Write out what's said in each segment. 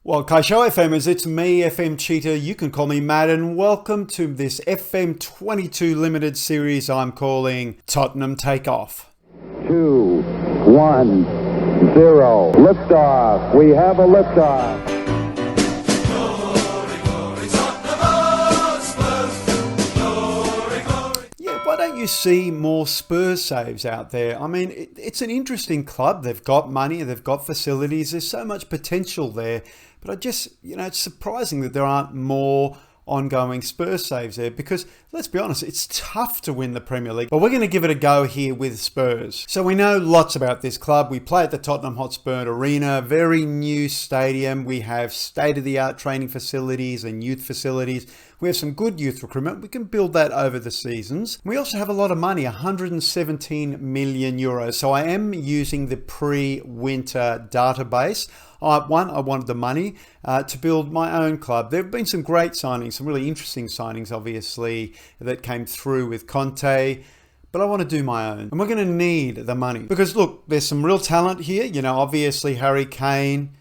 Well, Kaisho FMers, it's me, FM Cheetah. You can call me Matt, and welcome to this FM22 limited series I'm calling Tottenham Take Off. 2, 1, 0. Liftoff. We have a liftoff. Why don't you see more Spurs saves out there? I mean, it's an interesting club. They've got money, they've got facilities. There's so much potential there. But it's surprising that there aren't more ongoing Spurs saves there, because let's be honest, it's tough to win the Premier League. But we're going to give it a go here with Spurs. So we know lots about this club. We play at the Tottenham Hotspurs Arena, very new stadium. We have state-of-the-art training facilities and youth facilities. We have some good youth recruitment. We can build that over the seasons. We also have a lot of money, 117 million euros. So I am using the pre-winter database. I wanted the money to build my own club. There have been some great signings, some really interesting signings, obviously, that came through with Conte. But I want to do my own. And we're going to need the money. Because look, there's some real talent here. You know, obviously Harry Kane,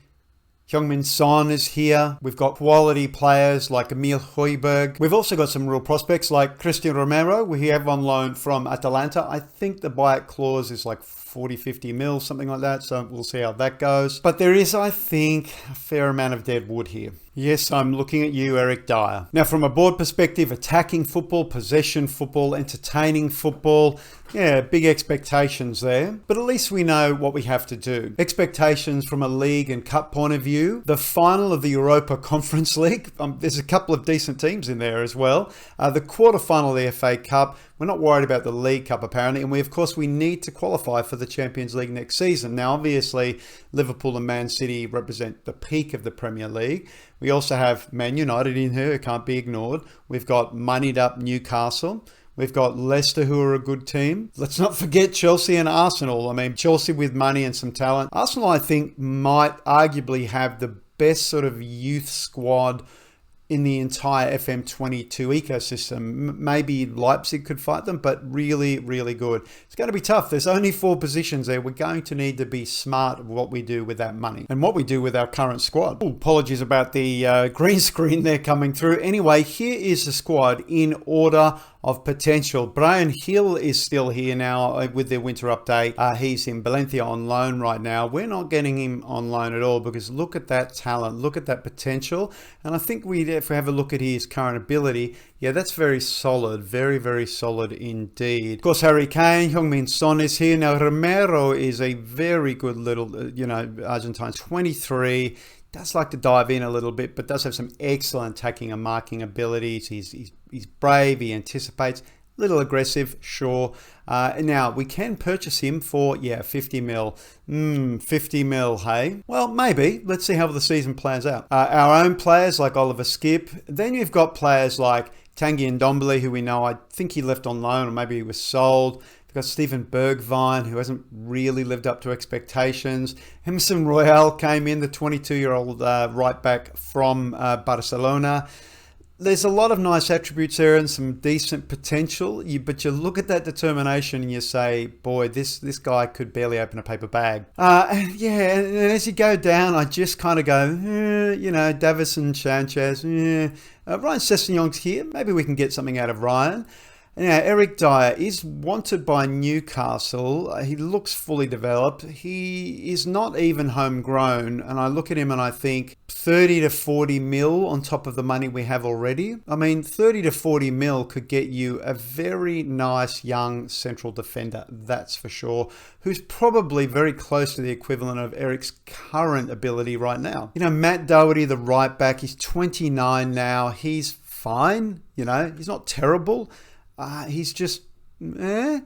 Heung-min Son is here. We've got quality players like Emil Højbjerg. We've also got some real prospects like Christian Romero, we have on loan from Atalanta. I think the buyout clause is like 40-50 mil, something like that. So we'll see how that goes. But there is, I think, a fair amount of dead wood here. Yes, I'm looking at you, Eric Dyer. Now, from a board perspective, attacking football, possession football, entertaining football. Yeah, big expectations there. But at least we know what we have to do. Expectations from a league and cup point of view. The final of the Europa Conference League. There's a couple of decent teams in there as well. The quarterfinal of the FA Cup. We're not worried about the League Cup, apparently. And of course, we need to qualify for the Champions League next season. Now, obviously, Liverpool and Man City represent the peak of the Premier League. We also have Man United in here, who can't be ignored. We've got moneyed up Newcastle. We've got Leicester, who are a good team. Let's not forget Chelsea and Arsenal. I mean, Chelsea with money and some talent. Arsenal, I think, might arguably have the best sort of youth squad in the entire FM22 ecosystem. Maybe Leipzig could fight them, but really, really good. It's going to be tough. There's only 4 positions there. We're going to need to be smart of what we do with that money and what we do with our current squad. Ooh, apologies about the green screen there coming through. Anyway, here is the squad in order of potential. Brian Hill is still here now with their winter update. He's in Valencia on loan right now. We're not getting him on loan at all because look at that talent, look at that potential. And I think if we have a look at his current ability, yeah, that's very solid, very, very solid indeed. Of course, Harry Kane, Heung-min Son is here. Now, Romero is a very good little, Argentine, 23. Does like to dive in a little bit, but does have some excellent attacking and marking abilities. He's brave, he anticipates, a little aggressive, sure. Now, we can purchase him for, 50 mil. 50 mil, hey? Well, maybe. Let's see how the season plans out. Our own players like Oliver Skip. Then you've got players like Tanguy Ndombele, who we know, I think he left on loan or maybe he was sold. We've got Steven Bergwijn, who hasn't really lived up to expectations. Emerson Royal came in, the 22-year-old right back from Barcelona. There's a lot of nice attributes there and some decent potential. But you look at that determination and you say, boy, this guy could barely open a paper bag. And as you go down, I just kind of go, Davison Sanchez, Ryan Sessegnon's here. Maybe we can get something out of Ryan. Now, Eric Dyer is wanted by Newcastle. He looks fully developed. He is not even homegrown. And I look at him and I think 30 to 40 mil on top of the money we have already. I mean, 30 to 40 mil could get you a very nice young central defender, that's for sure, who's probably very close to the equivalent of Eric's current ability right now. Matt Doherty, the right back, he's 29 now. He's fine. He's not terrible. He's just, And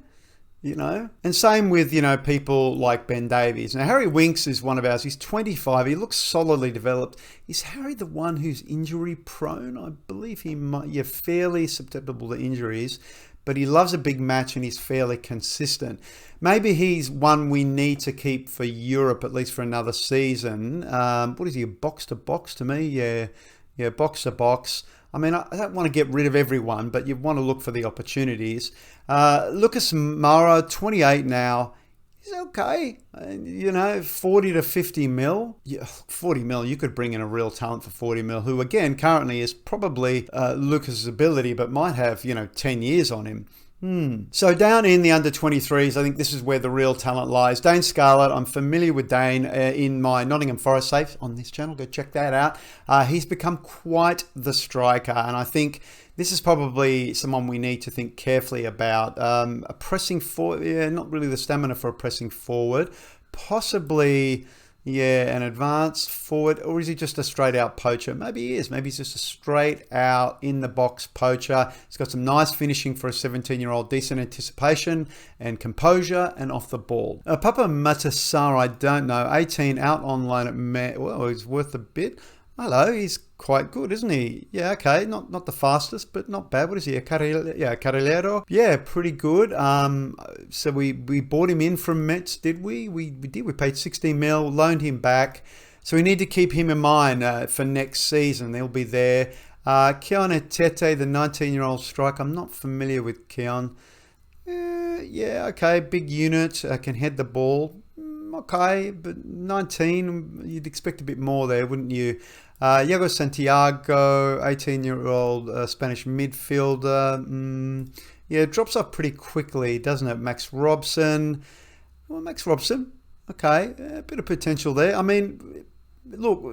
same with, people like Ben Davies. Now, Harry Winks is one of ours. He's 25. He looks solidly developed. Is Harry the one who's injury prone? I believe he might. You're fairly susceptible to injuries, but he loves a big match and he's fairly consistent. Maybe he's one we need to keep for Europe, at least for another season. What is he, a box to box to me? Yeah, box to box. I mean, I don't want to get rid of everyone, but you want to look for the opportunities. Lucas Moura, 28 now. he's okay. 40 to 50 mil. Yeah, 40 mil, you could bring in a real talent for 40 mil, who again currently is probably Lucas's ability, but might have 10 years on him. So down in the under 23s, I think this is where the real talent lies. Dane Scarlett, I'm familiar with Dane in my Nottingham Forest safe on this channel. Go check that out. He's become quite the striker, and I think this is probably someone we need to think carefully about. A pressing forward, not really the stamina for a pressing forward. Possibly, an advanced forward, or is he just a straight out poacher? Maybe he is. Maybe he's just a straight out in the box poacher. He's got some nice finishing for a 17-year-old, decent anticipation and composure and off the ball. Papa Matasar, I don't know. 18 out on loan at well, he's worth a bit. Hello, he's quite good, isn't he? Yeah, okay, not the fastest, but not bad. What is he? A Carrilero? Yeah, pretty good. So we bought him in from Mets, did we? We did. We paid 16 mil, loaned him back. So we need to keep him in mind for next season. He'll be there. Keon Etete, the 19-year-old striker. I'm not familiar with Keon. Okay, big unit, can head the ball. Okay, but 19, you'd expect a bit more there, wouldn't you? Iago Santiago, 18-year-old Spanish midfielder. Drops off pretty quickly, doesn't it? Max Robson. Well, Max Robson, okay, a bit of potential there. I mean, look,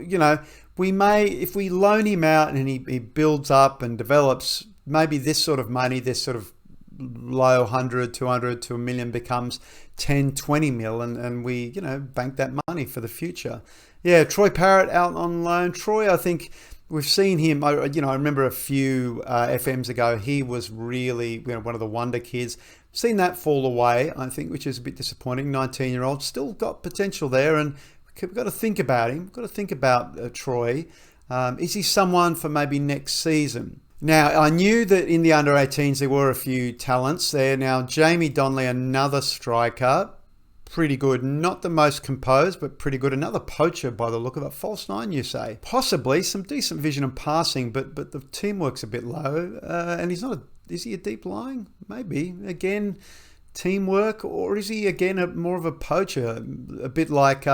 we may, if we loan him out and he builds up and develops, maybe this sort of money, this sort of low 100, 200 to a million becomes 10, 20 mil, and we, bank that money for the future. Yeah, Troy Parrott out on loan. Troy, I think we've seen him, I remember a few FMs ago, he was really one of the wonder kids. Seen that fall away, I think, which is a bit disappointing. 19-year-old, still got potential there, and we've got to think about him. We've got to think about Troy. Is he someone for maybe next season? Now, I knew that in the under-18s there were a few talents there. Now, Jamie Donnelly, another striker, pretty good. Not the most composed, but pretty good. Another poacher by the look of it. False 9, you say? Possibly. Some decent vision and passing, but the teamwork's a bit low. And he's not is he a deep lying? Maybe. Again, teamwork, or is he again more of a poacher? A bit like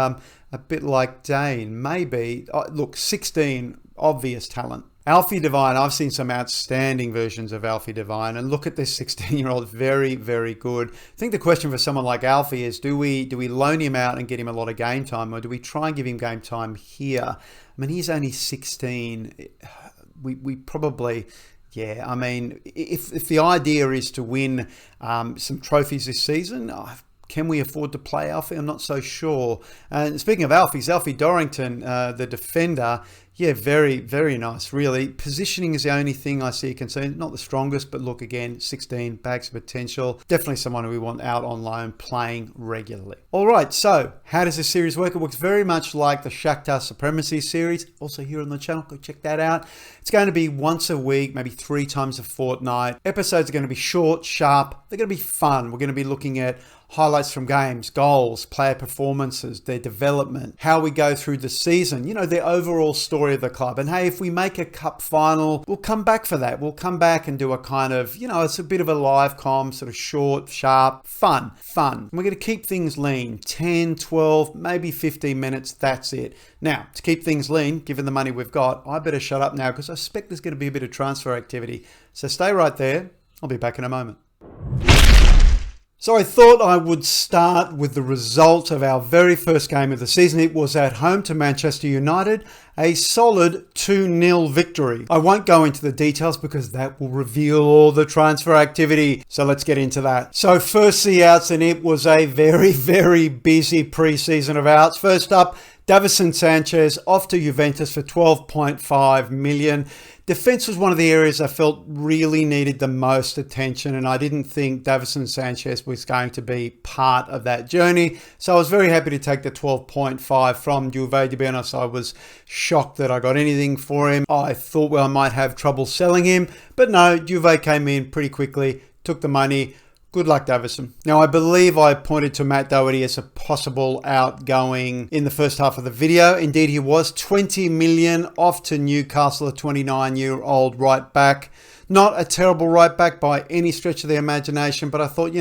Dane. Maybe. Look, 16, obvious talent. Alfie Devine, I've seen some outstanding versions of Alfie Devine, and look at this 16-year-old, very, very good. I think the question for someone like Alfie is, do we loan him out and get him a lot of game time, or do we try and give him game time here? I mean, he's only 16. We probably, I mean, if the idea is to win some trophies this season, can we afford to play Alfie? I'm not so sure. And speaking of Alfies, Alfie Dorrington, the defender, very, very nice, really. Positioning is the only thing I see concerned. Not the strongest, but look, again, 16, bags of potential. Definitely someone who we want out on loan, playing regularly. All right, so how does this series work? It works very much like the Shakhtar Supremacy series, also here on the channel. Go check that out. It's going to be once a week, maybe 3 times a fortnight. Episodes are going to be short, sharp. They're going to be fun. We're going to be looking at highlights from games, goals, player performances, their development, how we go through the season, the overall story of the club. And hey, if we make a cup final, we'll come back for that. We'll come back and do a kind of, it's a bit of a live com, sort of short, sharp, fun. And we're going to keep things lean, 10, 12, maybe 15 minutes. That's it. Now, to keep things lean, given the money we've got, I better shut up now because I suspect there's going to be a bit of transfer activity. So stay right there. I'll be back in a moment. So I thought I would start with the result of our very first game of the season. It was at home to Manchester United, a solid 2-0 victory. I won't go into the details because that will reveal all the transfer activity. So let's get into that. So first the outs, and it was a very, very busy pre-season of outs. First up, Davinson Sanchez off to Juventus for 12.5 million. Defence was one of the areas I felt really needed the most attention, and I didn't think Davinson Sanchez was going to be part of that journey. So I was very happy to take the 12.5 from Juve. To be honest, I was shocked that I got anything for him. I thought, I might have trouble selling him, but no, Juve came in pretty quickly, took the money. Good luck, Davinson. Now, I believe I pointed to Matt Doherty as a possible outgoing in the first half of the video. Indeed, he was. 20 million off to Newcastle, a 29-year-old right back. Not a terrible right back by any stretch of the imagination, but I thought,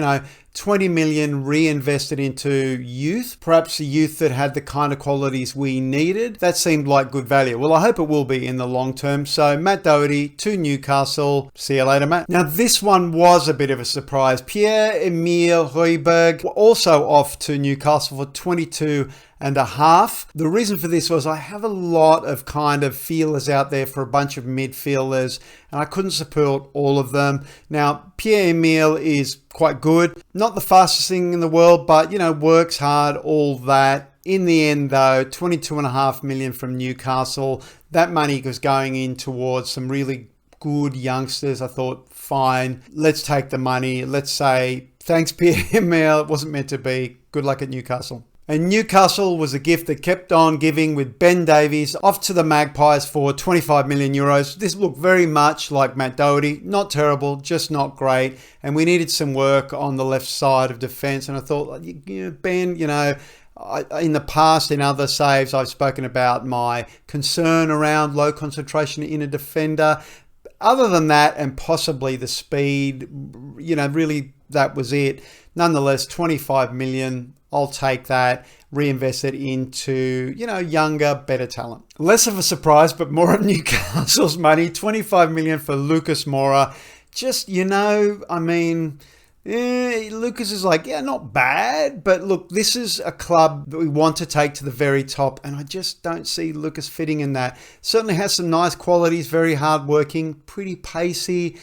20 million reinvested into youth, perhaps the youth that had the kind of qualities we needed. That seemed like good value. Well, I hope it will be in the long term. So Matt Doherty to Newcastle. See you later, Matt. Now, this one was a bit of a surprise. Pierre-Emile Højbjerg also off to Newcastle for 22.5. The reason for this was I have a lot of kind of feelers out there for a bunch of midfielders, and I couldn't support all of them. Now, Pierre-Emile is quite good. Not the fastest thing in the world, but, works hard, all that. In the end, though, 22.5 million from Newcastle. That money was going in towards some really good youngsters. I thought, fine, let's take the money. Let's say, thanks, Pierre-Emile. It wasn't meant to be. Good luck at Newcastle. And Newcastle was a gift that kept on giving with Ben Davies off to the Magpies for 25 million euros. This looked very much like Matt Doherty. Not terrible, just not great. And we needed some work on the left side of defence. And I thought, Ben, in the past, in other saves, I've spoken about my concern around low concentration in a defender. Other than that, and possibly the speed, really that was it. Nonetheless, 25 million. I'll take that, reinvest it into, younger, better talent. Less of a surprise, but more of Newcastle's money. 25 million for Lucas Moura. Just, Lucas is like, not bad. But look, this is a club that we want to take to the very top. And I just don't see Lucas fitting in that. Certainly has some nice qualities, very hardworking, pretty pacey.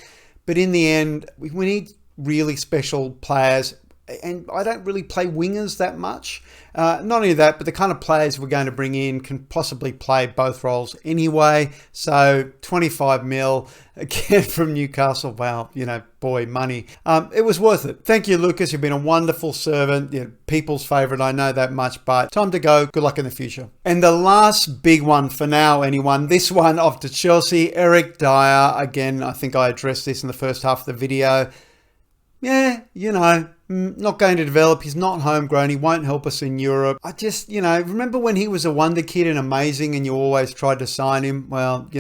But in the end, we need really special players. And I don't really play wingers that much. Not only that, but the kind of players we're going to bring in can possibly play both roles anyway. So 25 mil again from Newcastle. Wow, boy, money. It was worth it. Thank you, Lucas. You've been a wonderful servant. People's favourite. I know that much, but time to go. Good luck in the future. And the last big one for now, anyone. This one off to Chelsea. Eric Dyer. Again, I think I addressed this in the first half of the video. Not going to develop. He's not homegrown. He won't help us in Europe. I just, remember when he was a wonder kid and amazing and you always tried to sign him? Well,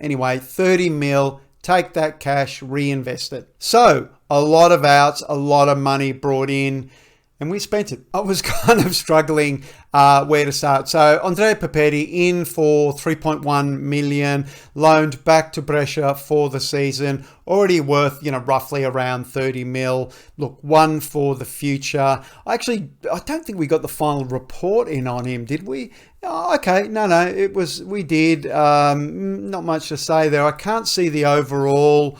anyway, 30 mil, take that cash, reinvest it. So a lot of outs, a lot of money brought in, and we spent it. I was kind of struggling where to start. So Andrea Papetti in for 3.1 million, loaned back to Brescia for the season, already worth, roughly around 30 mil. Look, one for the future. I don't think we got the final report in on him, did we? Oh, okay, no, we did. Not much to say there. I can't see the overall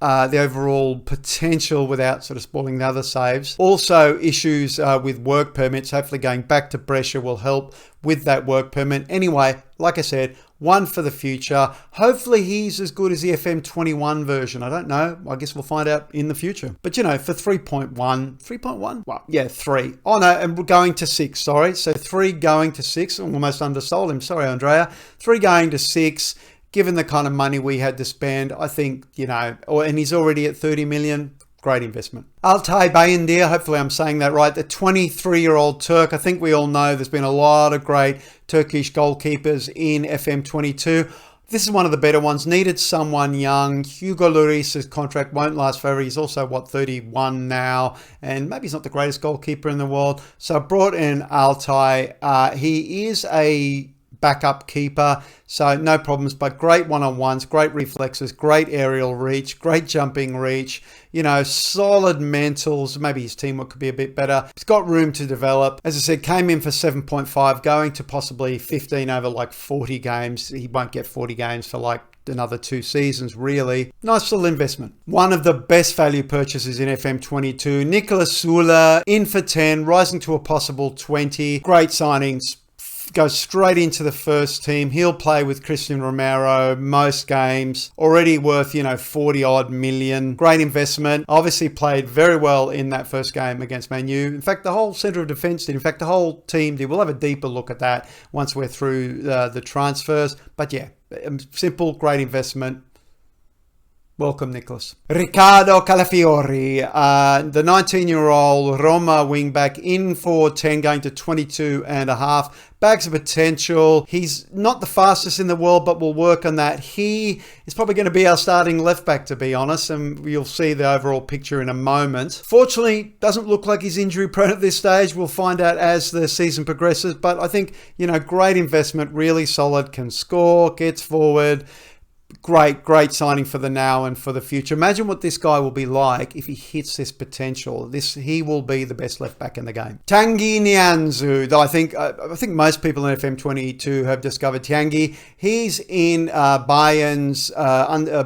potential without sort of spoiling the other saves. Also issues with work permits. Hopefully going back to Brescia will help with that work permit. Anyway, like I said, one for the future. Hopefully he's as good as the FM21 version. I don't know. I guess we'll find out in the future. But for 3.1? Well, yeah, 3. Oh no, and we're going to 6, sorry. So 3 going to 6. I almost undersold him. Sorry, Andrea. 3 going to 6. Given the kind of money we had to spend, I think, and he's already at 30 million, great investment. Altay Bayındır, hopefully I'm saying that right, the 23-year-old Turk. I think we all know there's been a lot of great Turkish goalkeepers in FM22. This is one of the better ones. Needed someone young. Hugo Lloris's contract won't last forever. He's also, 31 now, and maybe he's not the greatest goalkeeper in the world. So I brought in Altay. He is a backup keeper, so no problems, but great one-on-ones, great reflexes, great aerial reach, great jumping reach, solid mentals. Maybe his teamwork could be a bit better. He's got room to develop. As I said, came in for 7.5, going to possibly 15 over 40 games. He won't get 40 games for another 2 seasons, really. Nice little investment. One of the best value purchases in FM22. Nicolas Sula in for 10, rising to a possible 20. Great signings. Goes straight into the first team. He'll play with Christian Romero most games. Already worth, 40 odd million. Great investment. Obviously played very well in that first game against Man U. In fact, the whole centre of defence did. In fact, the whole team did. We'll have a deeper look at that once we're through the transfers. But yeah, simple, great investment. Welcome, Nicholas. Riccardo Calafiori, the 19-year-old Roma wingback, in for 10, going to 22.5. Bags of potential. He's not the fastest in the world, but we'll work on that. He is probably going to be our starting left back, to be honest, and you'll see the overall picture in a moment. Fortunately, doesn't look like he's injury prone at this stage. We'll find out as the season progresses, but I think, great investment, really solid, can score, gets forward. Great signing for the now and for the future. Imagine what this guy will be like if he hits this potential. He will be the best left back in the game. Tanguy Nianzou, I think most people in FM22 have discovered Tanguy. He's in Bayern's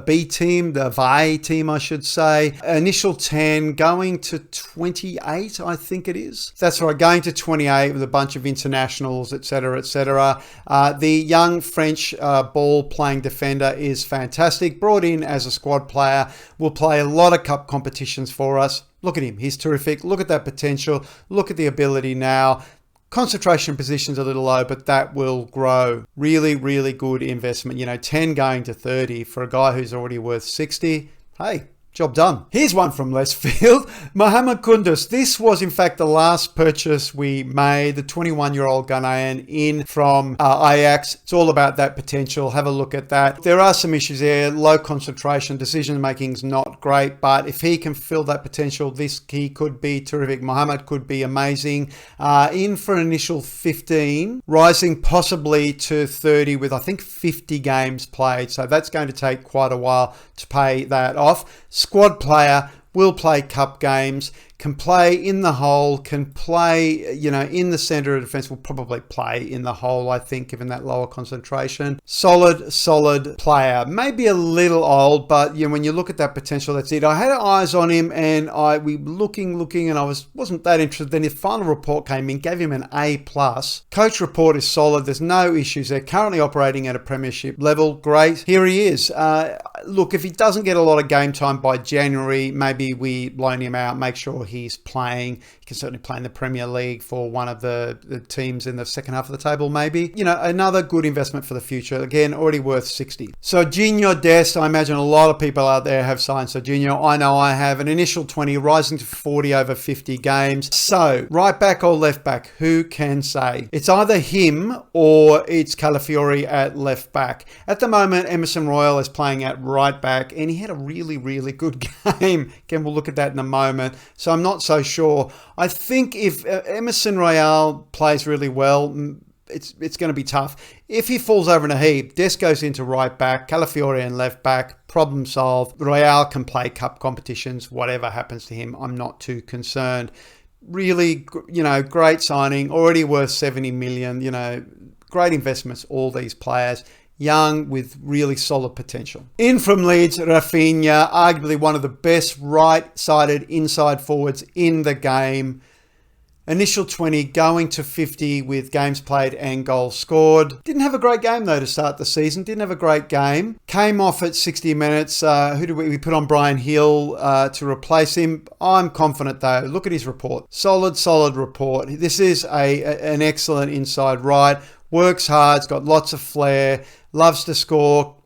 B team, the VAI team, I should say. Initial 10, going to 28, I think it is. That's right, going to 28 with a bunch of internationals, etc., etc. The young French ball-playing defender is fantastic. Brought in as a squad player, will play a lot of cup competitions for us. Look at him, he's terrific. Look at that potential. Look at the ability now. Concentration position's a little low, but that will grow. Really, really good investment. 10 going to 30 for a guy who's already worth 60. Hey, job done. Here's one from left field. Mohamed Kundus. This was, in fact, the last purchase we made. The 21-year-old Ghanaian in from Ajax. It's all about that potential. Have a look at that. There are some issues there. Low concentration. Decision-making's not great. But if he can fill that potential, he could be terrific. Mohamed could be amazing. In for an initial 15. Rising possibly to 30 with, I think, 50 games played. So that's going to take quite a while to pay that off. Squad player, will play cup games, can play in the hole, can play, in the centre of defence, will probably play in the hole, I think, given that lower concentration. Solid player. Maybe a little old, but when you look at that potential, that's it. I had eyes on him and we were looking, and I wasn't that interested. Then his final report came in, gave him an A+. Coach report is solid. There's no issues there. Currently operating at a premiership level. Great. Here he is. Look, if he doesn't get a lot of game time by January, maybe we loan him out, make sure he's playing. He can certainly play in the Premier League for one of the teams in the second half of the table, maybe. Another good investment for the future. Again, already worth 60. Serginho Dest, I imagine a lot of people out there have signed Serginho. I know I have. An initial 20, rising to 40 over 50 games. So, right back or left back, who can say? It's either him or it's Calafiori at left back. At the moment, Emerson Royal is playing at right back, and he had a really, really good game. Again, we'll look at that in a moment. So I'm not so sure. I think if Emerson Royal plays really well, it's going to be tough. If he falls over in a heap, Des goes into right back, Calafiori and left back, problem solved. Royal can play cup competitions, whatever happens to him. I'm not too concerned. Really, great signing, already worth 70 million, great investments, all these players. Young with really solid potential. In from Leeds, Rafinha, arguably one of the best right-sided inside forwards in the game. Initial 20, going to 50 with games played and goals scored. Didn't have a great game though to start the season. Didn't have a great game. Came off at 60 minutes. Who did we put on? Brian Hill to replace him. I'm confident though. Look at his report. Solid report. This is an excellent inside right. Works hard. It's got lots of flair. Loves to score.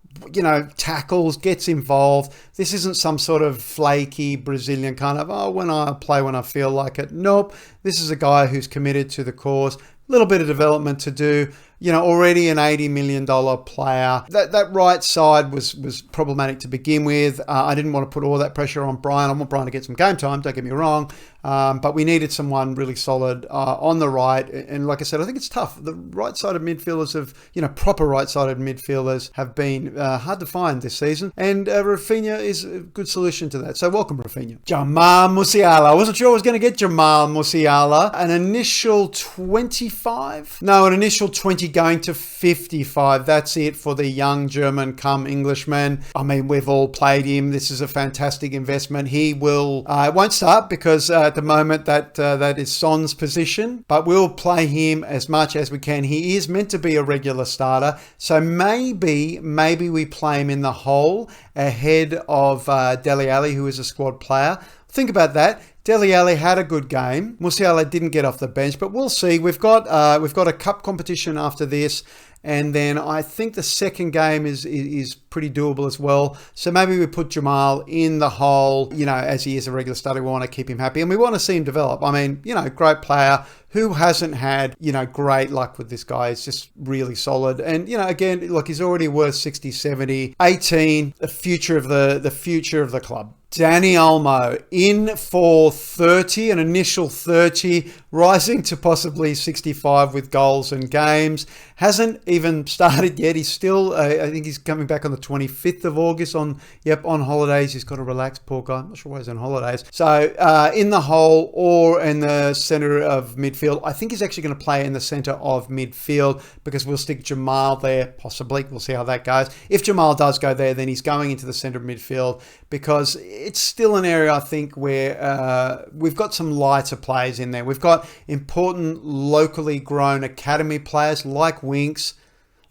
Tackles, gets involved. This isn't some sort of flaky Brazilian kind of, when I play when I feel like it. Nope. This is a guy who's committed to the cause. A little bit of development to do. Already an $80 million player. That right side was problematic to begin with. I didn't want to put all that pressure on Brian. I want Brian to get some game time, don't get me wrong. But we needed someone really solid on the right. And like I said, I think it's tough. The right-sided midfielders proper right-sided midfielders have been hard to find this season. And Rafinha is a good solution to that. So welcome, Rafinha. Jamal Musiala. I wasn't sure I was going to get Jamal Musiala. An initial 25? No, an initial 20 going to 55. That's it for the young German come Englishman. I mean, we've all played him. This is a fantastic investment. He will, won't start because at the moment that is Son's position, but we'll play him as much as we can. He is meant to be a regular starter. So maybe we play him in the hole ahead of Dele Alli, who is a squad player. Think about that. Dele Alli had a good game. Musiala didn't get off the bench, but we'll see. We've got a cup competition after this, And then I think the second game is pretty doable as well. So maybe we put Jamal in the hole, as he is a regular starter. We want to keep him happy and we want to see him develop. I mean, great player. Who hasn't had, great luck with this guy? He's just really solid. And, again, look, he's already worth 60, 70, 18, the future of the club. Danny Olmo in for 30, an initial 30, rising to possibly 65 with goals and games. Hasn't even started yet. He's still, I think he's coming back on the 25th of August on holidays. He's got to relax, poor guy. I'm not sure why he's on holidays. So in the hole or in the center of midfield. I think he's actually going to play in the center of midfield because we'll stick Jamal there, possibly. We'll see how that goes. If Jamal does go there, then he's going into the center of midfield because it's still an area, I think, where we've got some lighter players in there. We've got important locally grown academy players like Winks,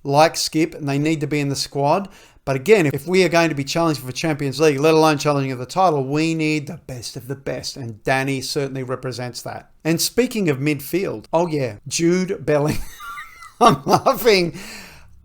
like Skip, and they need to be in the squad. But again, if we are going to be challenging for Champions League, let alone challenging for the title, we need the best of the best. And Danny certainly represents that. And speaking of midfield, oh yeah, Jude Bellingham. I'm laughing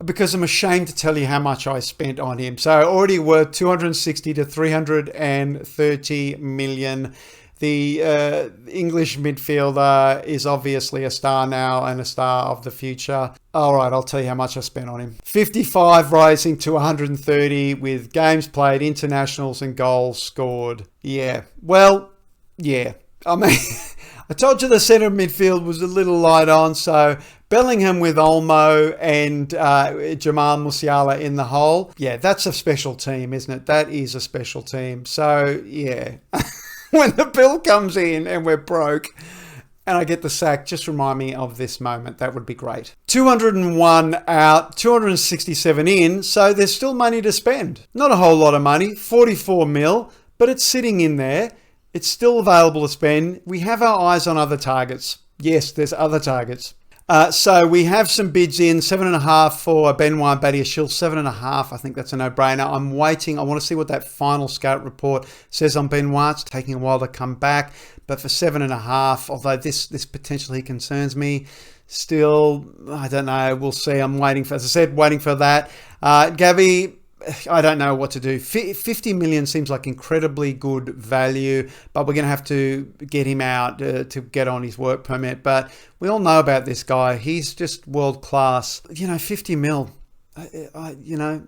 because I'm ashamed to tell you how much I spent on him. So already worth 260 to 330 million. The English midfielder is obviously a star now and a star of the future. All right, I'll tell you how much I spent on him. 55 rising to 130 with games played, internationals and goals scored. Yeah, well, yeah. I mean, I told you the centre midfield was a little light on, so Bellingham with Olmo and Jamal Musiala in the hole. Yeah, that's a special team, isn't it? That is a special team. So, yeah. When the bill comes in and we're broke and I get the sack, just remind me of this moment. That would be great. 201 out, 267 in, so there's still money to spend. Not a whole lot of money, 44 mil, but it's sitting in there. It's still available to spend. We have our eyes on other targets. Yes, there's other targets. So we have some bids in, 7.5 for Benoit Badiashile, 7.5. I think that's a no-brainer. I'm waiting. I want to see what that final scout report says on Benoit. It's taking a while to come back, but for 7.5, although this potentially concerns me, still, I don't know. We'll see. I'm waiting for, as I said, waiting for that. Gabby, I don't know what to do. 50 million seems like incredibly good value, but we're going to have to get him out to get on his work permit. But we all know about this guy. He's just world class. 50 mil.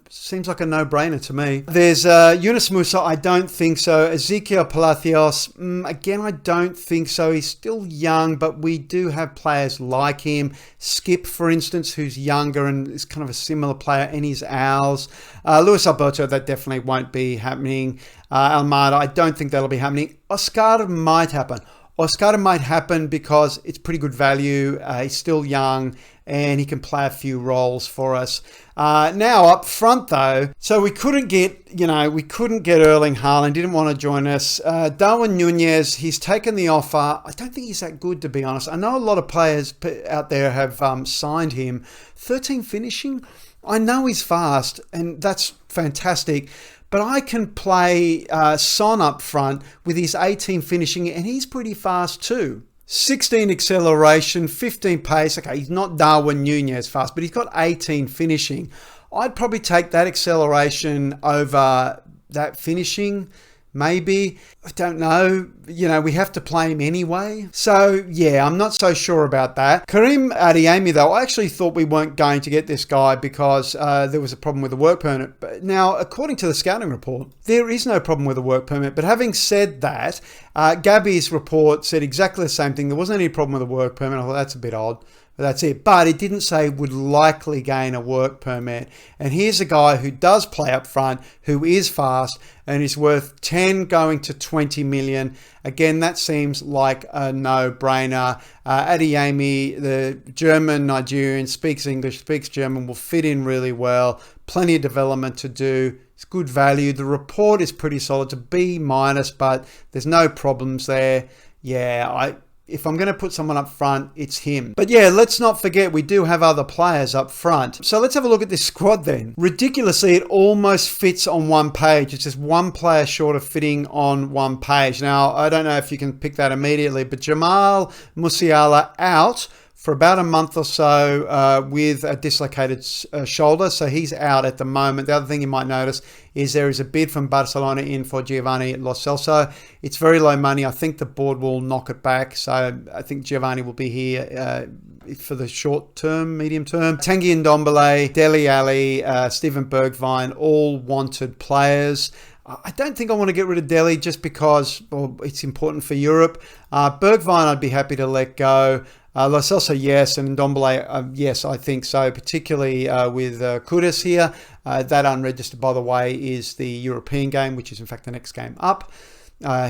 Seems like a no-brainer to me. There's Yunus Musa. I don't think so. Ezekiel Palacios. Again, I don't think so. He's still young, but we do have players like him. Skip, for instance, who's younger and is kind of a similar player, and he's ours. Luis Alberto, that definitely won't be happening. Almada, I don't think that'll be happening. Oscar might happen. Oscar might happen because it's pretty good value. He's still young and he can play a few roles for us. Now up front though, so we couldn't get Erling Haaland, didn't want to join us. Darwin Nunez, he's taken the offer. I don't think he's that good, to be honest. I know a lot of players out there have signed him. 13 finishing. I know he's fast and that's fantastic. But I can play Son up front with his 18 finishing, and he's pretty fast too. 16 acceleration, 15 pace. Okay, he's not Darwin Nunez fast, but he's got 18 finishing. I'd probably take that acceleration over that finishing. Maybe. I don't know. We have to play him anyway. So, yeah, I'm not so sure about that. Karim Adeyemi, though, I actually thought we weren't going to get this guy because there was a problem with the work permit. But now, according to the scouting report, there is no problem with the work permit. But having said that, Gabby's report said exactly the same thing. There wasn't any problem with the work permit. I thought that's a bit odd. But that's it. But it didn't say would likely gain a work permit. And here's a guy who does play up front, who is fast, and is worth 10 going to 20 million. Again, that seems like a no-brainer. Adeyemi, the German-Nigerian, speaks English, speaks German, will fit in really well. Plenty of development to do. It's good value. The report is pretty solid. It's a B-, but there's no problems there. Yeah, if I'm going to put someone up front, it's him. But yeah, let's not forget we do have other players up front. So let's have a look at this squad then. Ridiculously, it almost fits on one page. It's just one player short of fitting on one page. Now, I don't know if you can pick that immediately, but Jamal Musiala out for about a month or so with a dislocated shoulder. So he's out at the moment. The other thing you might notice is there is a bid from Barcelona in for Giovanni Lo Celso. It's very low money. I think the board will knock it back. So I think Giovanni will be here for the short term, medium term. Tanguy Ndombele, Dele Alli, Steven Bergwijn, all wanted players. I don't think I want to get rid of Delhi just because it's important for Europe. Bergwijn, I'd be happy to let go. Lo Celso, yes, and Ndombele, yes, I think so, particularly with Kudus here. That unregistered, by the way, is the European game, which is in fact the next game up.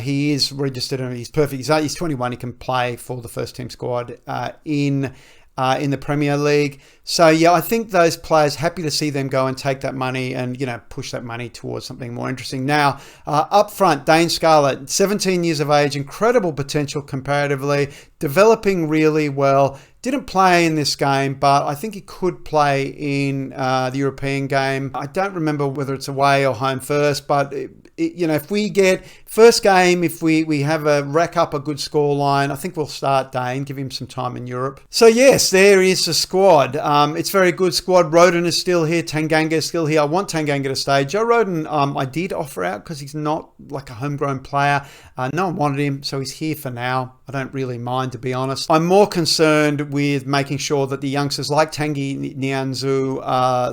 He is registered and he's perfect. He's 21. He can play for the first team squad in the Premier League. So yeah, I think those players, happy to see them go and take that money and, push that money towards something more interesting. Now, up front, Dane Scarlett, 17 years of age, incredible potential comparatively, developing really well. Didn't play in this game, but I think he could play in the European game. I don't remember whether it's away or home first, but if we get first game, if we have a rack up a good score line, I think we'll start Dane, give him some time in Europe. So yes, there is the squad. It's a very good squad. Roden is still here. Tanganga is still here. I want Tanganga to stay. Joe Roden, I did offer out because he's not like a homegrown player. No one wanted him, so he's here for now. I don't really mind, to be honest. I'm more concerned with making sure that the youngsters like Tanguy Nianzou,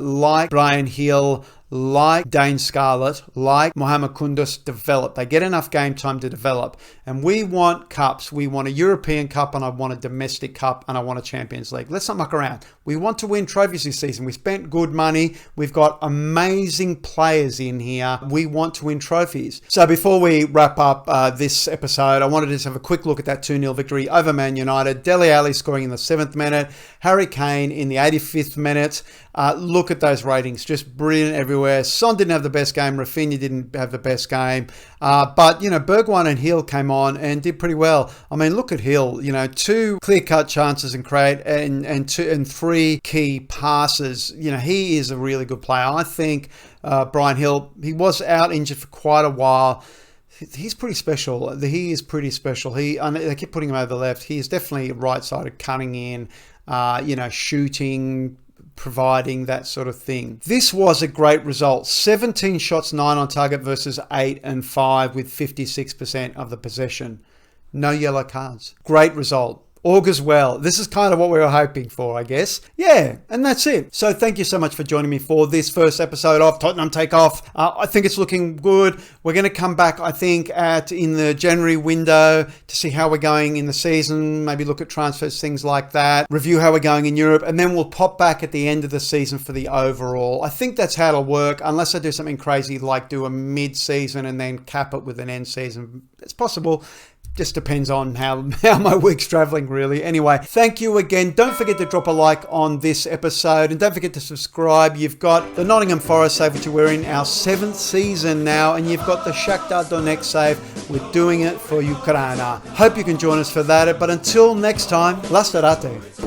like Brian Hill, like Dane Scarlett, like Mohamed Kudus develop. They get enough game time to develop. And we want cups. We want a European Cup, and I want a domestic cup, and I want a Champions League. Let's not muck around. We want to win trophies this season. We spent good money. We've got amazing players in here. We want to win trophies. So before we wrap up this episode, I wanted to just have a quick look at that 2-0 victory over Man United. Dele Alli scoring in the 7th minute. Harry Kane in the 85th minute. Look at those ratings. Just brilliant everywhere. Son didn't have the best game. Rafinha didn't have the best game. But, Bergwijn and Hill came on and did pretty well. I mean, look at Hill. 2 clear-cut chances and and 3 key passes. He is a really good player. I think Brian Hill, he was out injured for quite a while. He's pretty special. He is pretty special. They keep putting him over the left. He is definitely right-sided, cutting in, shooting, providing that sort of thing. This was a great result. 17 shots, 9 on target versus 8 and 5 with 56% of the possession. No yellow cards. Great result. Augurs well. This is kind of what we were hoping for, I guess. Yeah, and that's it. So thank you so much for joining me for this first episode of Tottenham Takeoff. I think it's looking good. We're going to come back, I think, in the January window to see how we're going in the season, maybe look at transfers, things like that, review how we're going in Europe, and then we'll pop back at the end of the season for the overall. I think that's how it'll work, unless I do something crazy like do a mid-season and then cap it with an end season. It's possible. Just depends on how my week's traveling, really. Anyway, thank you again. Don't forget to drop a like on this episode, and don't forget to subscribe. You've got the Nottingham Forest save, which we're in our 7th season now, and you've got the Shakhtar Donetsk save. We're doing it for Ukraine. Hope you can join us for that. But until next time, la starate.